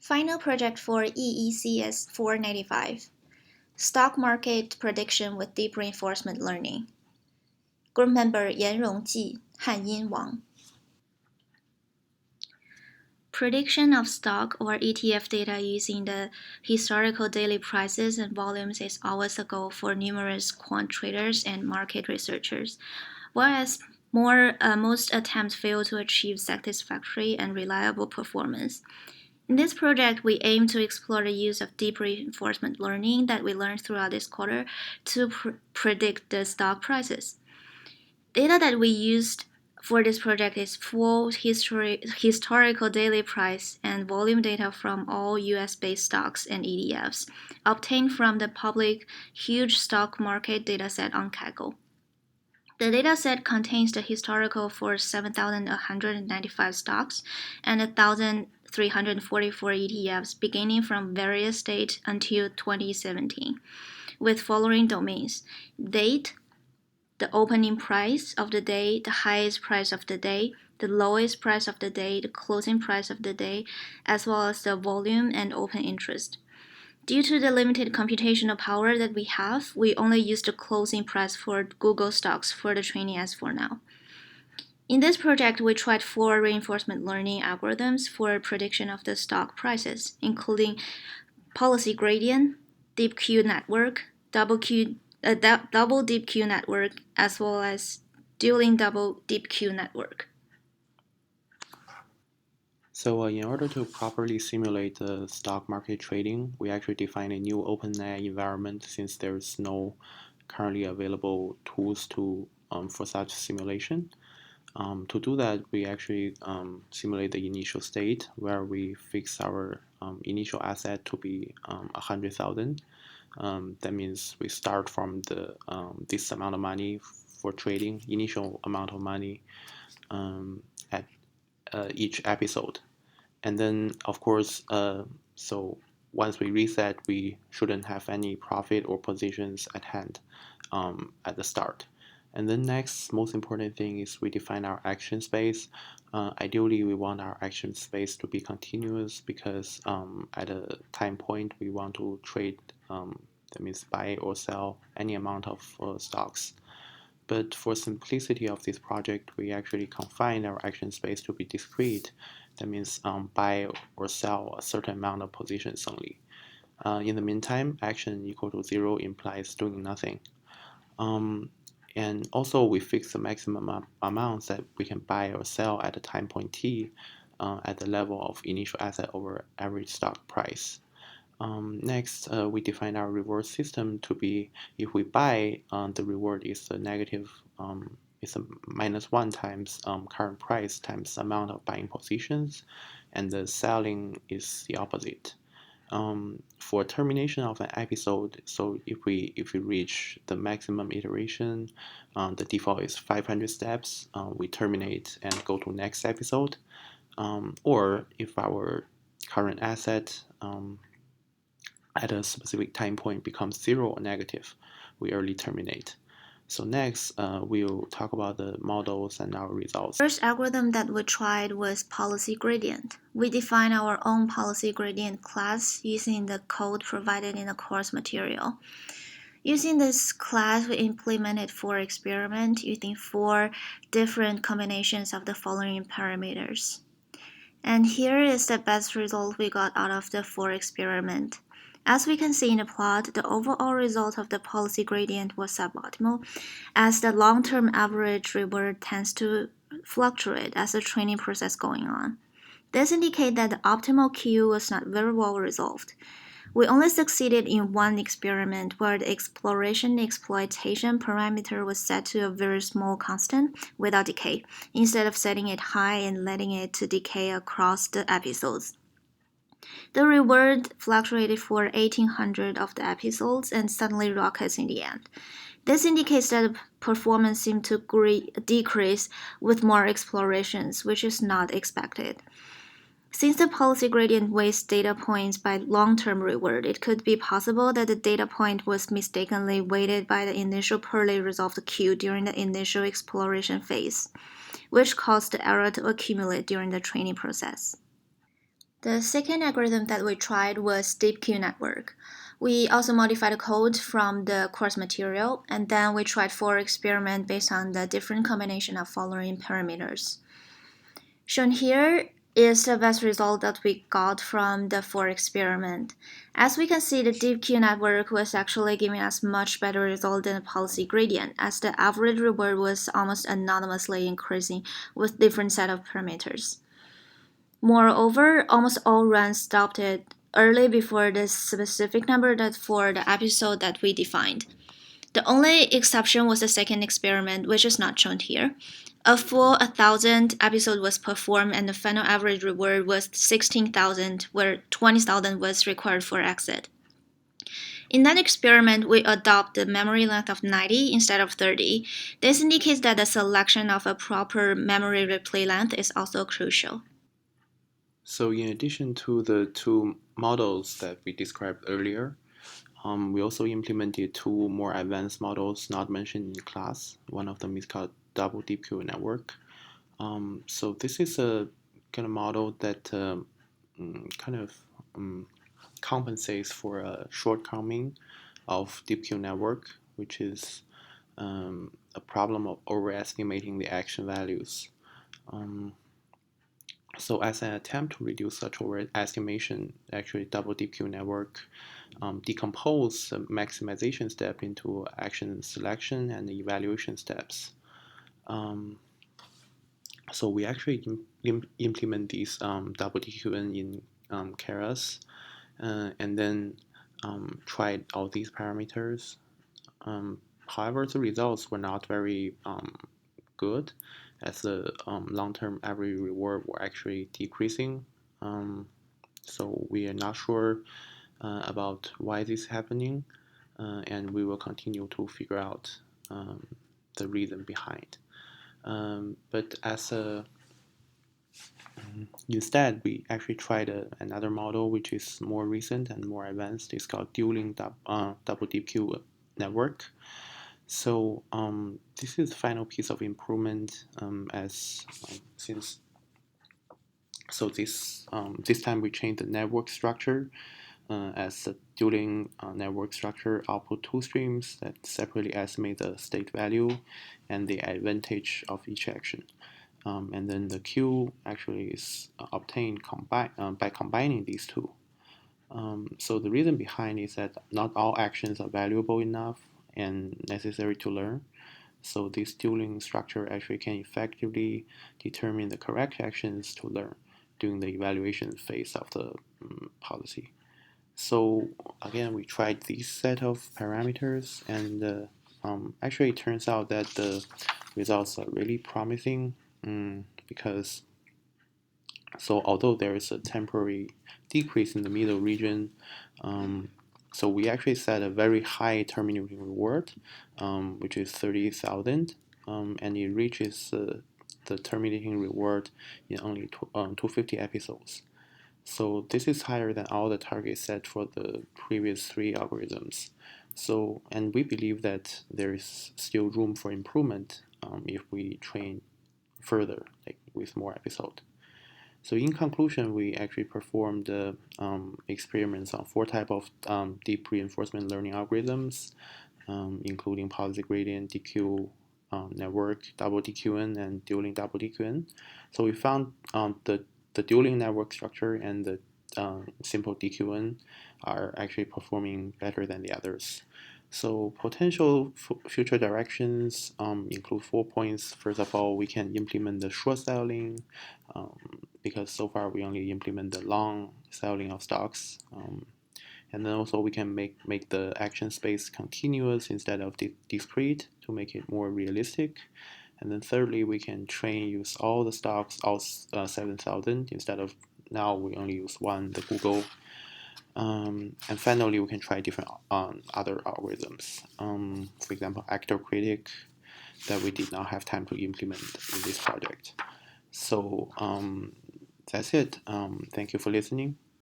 Final project for EECS 495. Stock market prediction with deep reinforcement learning. Group member Yanrong Ji, Hanyin Wang. Prediction of stock or ETF data using the historical daily prices and volumes is always a goal for numerous quant traders and market researchers, whereas most attempts fail to achieve satisfactory and reliable performance. In this project, we aim to explore the use of deep reinforcement learning that we learned throughout this quarter to predict the stock prices. Data that we used for this project is full historical daily price and volume data from all US-based stocks and ETFs, obtained from the public huge stock market dataset on Kaggle. The dataset contains the historical for 7,195 stocks and 1,344 ETFs beginning from various dates until 2017, with following domains: date, the opening price of the day, the highest price of the day, the lowest price of the day, the closing price of the day, as well as the volume and open interest. Due to the limited computational power that we have, we only use the closing price for Google stocks for the training as for now. In this project, we tried 4 reinforcement learning algorithms for prediction of the stock prices, including policy gradient, deep Q network, double deep Q network, as well as dueling double deep Q network. So in order to properly simulate the stock market trading, we actually define a new OpenAI environment since there's no currently available tools for such simulation. To do that, we actually simulate the initial state where we fix our initial asset to be 100,000. That means we start from this amount of money for trading, initial amount of money at each episode. And then, of course, so once we reset, we shouldn't have any profit or positions at hand at the start. And then next, most important thing is we define our action space. Ideally, we want our action space to be continuous because at a time point, we want to trade, that means buy or sell any amount of stocks. But for simplicity of this project, we actually confine our action space to be discrete. That means buy or sell a certain amount of positions only. In the meantime, action equal to 0 implies doing nothing. And also we fix the maximum amounts that we can buy or sell at the time point t at the level of initial asset over average stock price. Next, we define our reward system to be, if we buy, the reward is a negative, it's a -1 times current price times amount of buying positions, and the selling is the opposite. For termination of an episode, so if we reach the maximum iteration, the default is 500 steps. We terminate and go to next episode. Or if our current asset at a specific time point becomes 0 or negative, we early terminate. So next, we'll talk about the models and our results. First algorithm that we tried was policy gradient. We defined our own policy gradient class using the code provided in the course material. Using this class, we implemented 4 experiments using 4 different combinations of the following parameters. And here is the best result we got out of the 4 experiments. As we can see in the plot, the overall result of the policy gradient was suboptimal, as the long-term average reward tends to fluctuate as the training process going on. This indicates that the optimal Q was not very well resolved. We only succeeded in 1 experiment where the exploitation parameter was set to a very small constant without decay, instead of setting it high and letting it to decay across the episodes. The reward fluctuated for 1800 of the episodes and suddenly rockets in the end. This indicates that the performance seemed to decrease with more explorations, which is not expected. Since the policy gradient weights data points by long-term reward, it could be possible that the data point was mistakenly weighted by the initial poorly resolved Q during the initial exploration phase, which caused the error to accumulate during the training process. The second algorithm that we tried was deep Q network. We also modified the code from the course material, and then we tried 4 experiments based on the different combination of following parameters. Shown here is the best result that we got from the 4 experiment. As we can see, the deep Q network was actually giving us much better result than the policy gradient, as the average reward was almost anonymously increasing with different set of parameters. Moreover, almost all runs stopped it early before the specific number that for the episode that we defined. The only exception was the second experiment, which is not shown here. A full 1,000 episode was performed and the final average reward was 16,000, where 20,000 was required for exit. In that experiment, we adopt the memory length of 90 instead of 30. This indicates that the selection of a proper memory replay length is also crucial. So in addition to the two models that we described earlier, we also implemented two more advanced models not mentioned in class. One of them is called double deep Q network. So this is a kind of model that kind of compensates for a shortcoming of deep Q network, which is a problem of overestimating the action values. So as an attempt to reduce such overestimation, actually double deep Q network decompose the maximization step into action selection and evaluation steps. So we actually implement these double DQN in Keras, and then tried all these parameters. However, the results were not very good, as the long-term average reward were actually decreasing. So we are not sure about why this is happening, and we will continue to figure out the reason behind. But instead, we actually tried another model which is more recent and more advanced. It's called dueling double deep Q network. So this is the final piece of improvement, as since so this time we changed the network structure, as the dueling network structure output two streams that separately estimate the state value and the advantage of each action. And then the Q actually is obtained by combining these two. So the reason behind is that not all actions are valuable enough and necessary to learn. So this dueling structure actually can effectively determine the correct actions to learn during the evaluation phase of the policy. So again, we tried this set of parameters, and actually it turns out that the results are really promising, because so although there is a temporary decrease in the middle region, so we actually set a very high terminating reward, which is 30,000, and it reaches the terminating reward in only 250 episodes. So this is higher than all the targets set for the previous three algorithms. So, and we believe that there is still room for improvement if we train further, like with more episodes. So in conclusion, we actually performed experiments on four types of deep reinforcement learning algorithms, including policy gradient, DQ network, double DQN, and dueling double DQN. So we found the dueling network structure and the simple DQN are actually performing better than the others. So potential future directions include 4 points. First of all, we can implement the short styling, because so far we only implement the long styling of stocks. And then also we can make the action space continuous instead of discrete to make it more realistic. And then thirdly, we can use all the stocks, all 7,000, instead of now we only use one, the Google. And finally, we can try different other algorithms. For example, actor critic, that we did not have time to implement in this project. So that's it. Thank you for listening.